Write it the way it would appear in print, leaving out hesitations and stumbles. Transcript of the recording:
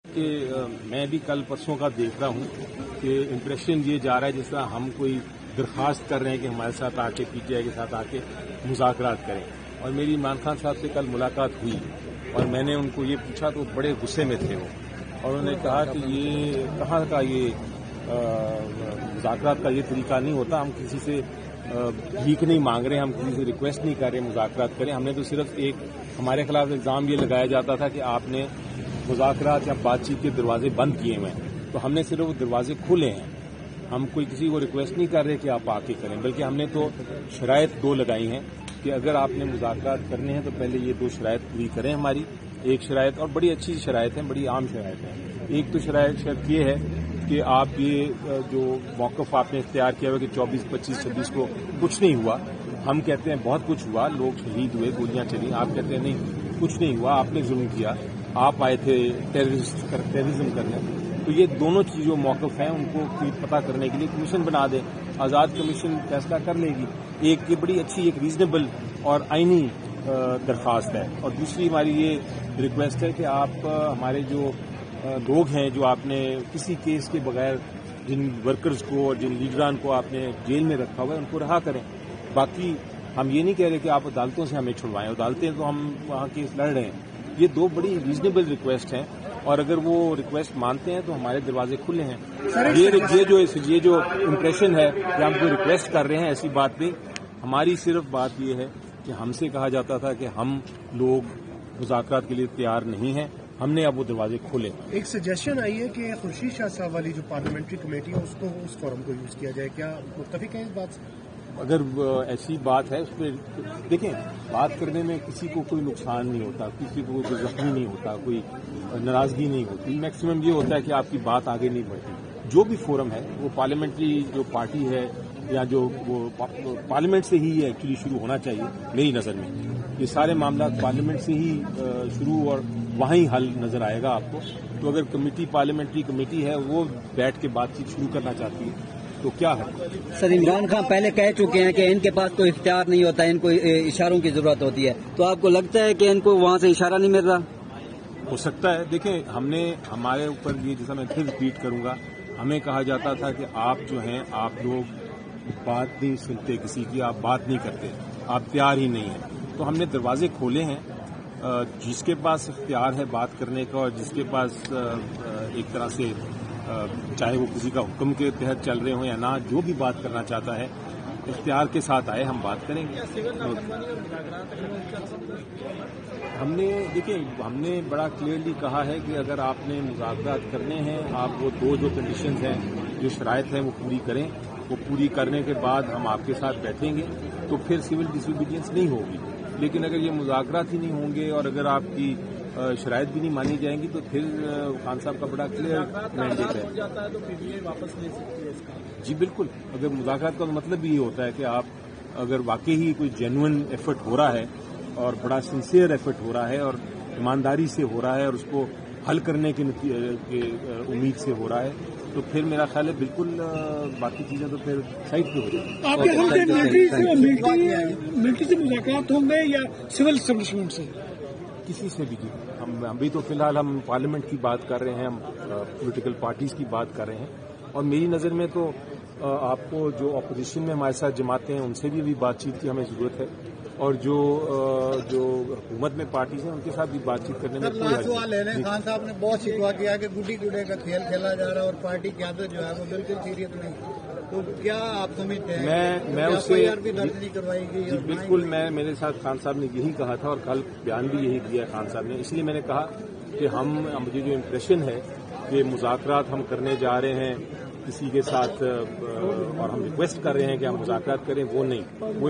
کہ میں بھی کل پرسوں کا دیکھ رہا ہوں کہ امپریشن یہ جا رہا ہے جس طرح ہم کوئی درخواست کر رہے ہیں کہ ہمارے ساتھ آ کے پی ٹی آئی کے ساتھ آ کے مذاکرات کریں. اور میری عمران خان صاحب سے کل ملاقات ہوئی اور میں نے ان کو یہ پوچھا تو بڑے غصے میں تھے وہ, اور انہوں نے کہا کہ یہ کہاں کا یہ مذاکرات کا یہ طریقہ نہیں ہوتا, ہم کسی سے بھیک نہیں مانگ رہے, ہم کسی سے ریکویسٹ نہیں کر رہے مذاکرات کریں. ہم نے تو صرف ایک ہمارے خلاف الزام یہ لگایا جاتا تھا کہ آپ نے مذاکرات یا بات چیت کے دروازے بند کیے ہوئے ہیں, تو ہم نے صرف وہ دروازے کھولے ہیں. ہم کوئی کسی کو ریکویسٹ نہیں کر رہے کہ آپ آ کے کریں, بلکہ ہم نے تو شرائط دو لگائی ہیں کہ اگر آپ نے مذاکرات کرنے ہیں تو پہلے یہ دو شرائط پوری کریں ہماری. ایک شرائط, اور بڑی اچھی شرائط ہیں, بڑی عام شرائط ہیں. ایک تو شرط یہ ہے کہ آپ یہ جو موقف آپ نے اختیار کیا ہوا کہ 24, 25, 26 کو کچھ نہیں ہوا, ہم کہتے ہیں بہت کچھ ہوا, لوگ شہید ہوئے, گولیاں چلی. آپ کہتے ہیں نہیں کچھ نہیں ہوا, آپ نے ظلم کیا, آپ آئے تھے ٹیررزم کرنے. تو یہ دونوں چیز جو موقف ہیں ان کو پتہ کرنے کے لیے کمیشن بنا دیں, آزاد کمیشن فیصلہ کر لے گی. ایک یہ بڑی اچھی ایک ریزنیبل اور آئینی درخواست ہے. اور دوسری ہماری یہ ریکویسٹ ہے کہ آپ ہمارے جو لوگ ہیں جو آپ نے کسی کیس کے بغیر جن ورکرز کو اور جن لیڈران کو آپ نے جیل میں رکھا ہوا ہے ان کو رہا کریں. باقی ہم یہ نہیں کہہ رہے کہ آپ عدالتوں سے ہمیں چھڑوائیں, عدالتیں تو ہم وہاں کیس لڑ رہے ہیں. یہ دو بڑی ریزنیبل ریکویسٹ ہیں, اور اگر وہ ریکویسٹ مانتے ہیں تو ہمارے دروازے کھلے ہیں. یہ جو امپریشن ہے کہ ہم کوئی ریکویسٹ کر رہے ہیں, ایسی بات نہیں. ہماری صرف بات یہ ہے کہ ہم سے کہا جاتا تھا کہ ہم لوگ مذاکرات کے لیے تیار نہیں ہیں, ہم نے اب وہ دروازے کھولے. ایک سجیشن آئی ہے کہ خورشید شاہ صاحب والی جو پارلیمنٹری کمیٹی ہے اس کو اس فورم کو یوز کیا جائے, کیا متفق ہیں اس بات سے؟ اگر ایسی بات ہے اس پہ دیکھیں, بات کرنے میں کسی کو کوئی نقصان نہیں ہوتا, کسی کو کوئی زخمی نہیں ہوتا, کوئی ناراضگی نہیں ہوتی. میکسیمم یہ ہوتا ہے کہ آپ کی بات آگے نہیں بڑھتی. جو بھی فورم ہے وہ پارلیمنٹری جو پارٹی ہے یا جو وہ پارلیمنٹ سے ہی ایکچولی شروع ہونا چاہیے میری نظر میں. یہ سارے معاملات پارلیمنٹ سے ہی شروع اور وہیں حل نظر آئے گا آپ کو. تو اگر کمیٹی پارلیمنٹری کمیٹی ہے وہ بیٹھ کے بات چیت شروع کرنا چاہتی ہے تو کیا ہے. سر عمران خان پہلے کہہ چکے ہیں کہ ان کے پاس کوئی اختیار نہیں ہوتا, ان کو اشاروں کی ضرورت ہوتی ہے, تو آپ کو لگتا ہے کہ ان کو وہاں سے اشارہ نہیں مل رہا؟ ہو سکتا ہے. دیکھیں, ہم نے ہمارے اوپر یہ, جیسا میں پھر ریپیٹ کروں گا, ہمیں کہا جاتا تھا کہ آپ جو ہیں آپ لوگ بات نہیں سنتے کسی کی, آپ بات نہیں کرتے, آپ تیار ہی نہیں ہیں. تو ہم نے دروازے کھولے ہیں. جس کے پاس اختیار ہے بات کرنے کا اور جس کے پاس ایک طرح سے چاہے وہ کسی کا حکم کے تحت چل رہے ہوں یا نہ, جو بھی بات کرنا چاہتا ہے اختیار کے ساتھ آئے, ہم بات کریں گے. ہم نے بڑا کلیئرلی کہا ہے کہ اگر آپ نے مذاکرات کرنے ہیں, آپ وہ دو جو کنڈیشنز ہیں, جو شرائط ہیں وہ پوری کریں. وہ پوری کرنے کے بعد ہم آپ کے ساتھ بیٹھیں گے تو پھر سول ڈس اوبیڈینس نہیں ہوگی. لیکن اگر یہ مذاکرات ہی نہیں ہوں گے اور اگر آپ کی شرائط بھی نہیں مانی جائیں گی تو پھر خان صاحب کا بڑا کلیئر مینڈیٹ ہے. جی بالکل, اگر مذاکرات کا مطلب یہ ہوتا ہے کہ آپ اگر واقعی ہی کوئی جینوئن ایفرٹ ہو رہا ہے اور بڑا سنسیئر ایفرٹ ہو رہا ہے اور ایمانداری سے ہو رہا ہے اور اس کو حل کرنے کی امید سے ہو رہا ہے, تو پھر میرا خیال ہے بالکل باقی چیزیں تو پھر سائڈ پہ ہو جائیں گی. آپ کے خیال ملٹری سے مذاکرات ہوں گے یا سول اسٹیبلشمنٹ سے؟ کسی سے بھی. جی ہم ابھی تو فی الحال ہم پارلیمنٹ کی بات کر رہے ہیں, ہم پولیٹیکل پارٹیز کی بات کر رہے ہیں. اور میری نظر میں تو آپ کو جو اپوزیشن میں ہمارے ساتھ جماعتیں ہیں ان سے بھی ابھی بات چیت کی ہمیں ضرورت ہے, اور جو حکومت میں پارٹیز ہیں ان کے ساتھ بھی بات چیت کرنے میں کوئی حرج نہیں. خان صاحب نے بہت شکوا کیا کہ گڈی گڈے کا کھیل کھیلا جا رہا ہے اور پارٹی کی عادت جو ہے وہ بالکل سیریت نہیں. تو کیا آپ سمجھتے ہیں میں اس سے بھی درج نہیں کروائی گئی؟ جی بالکل, میرے ساتھ خان صاحب نے یہی کہا تھا اور کل بیان بھی یہی دیا خان صاحب نے. اس لیے میں نے کہا کہ مجھے جو امپریشن ہے کہ مذاکرات ہم کرنے جا رہے ہیں کسی کے ساتھ اور ہم ریکویسٹ کر رہے ہیں کہ ہم مذاکرات کریں, وہ نہیں. وہ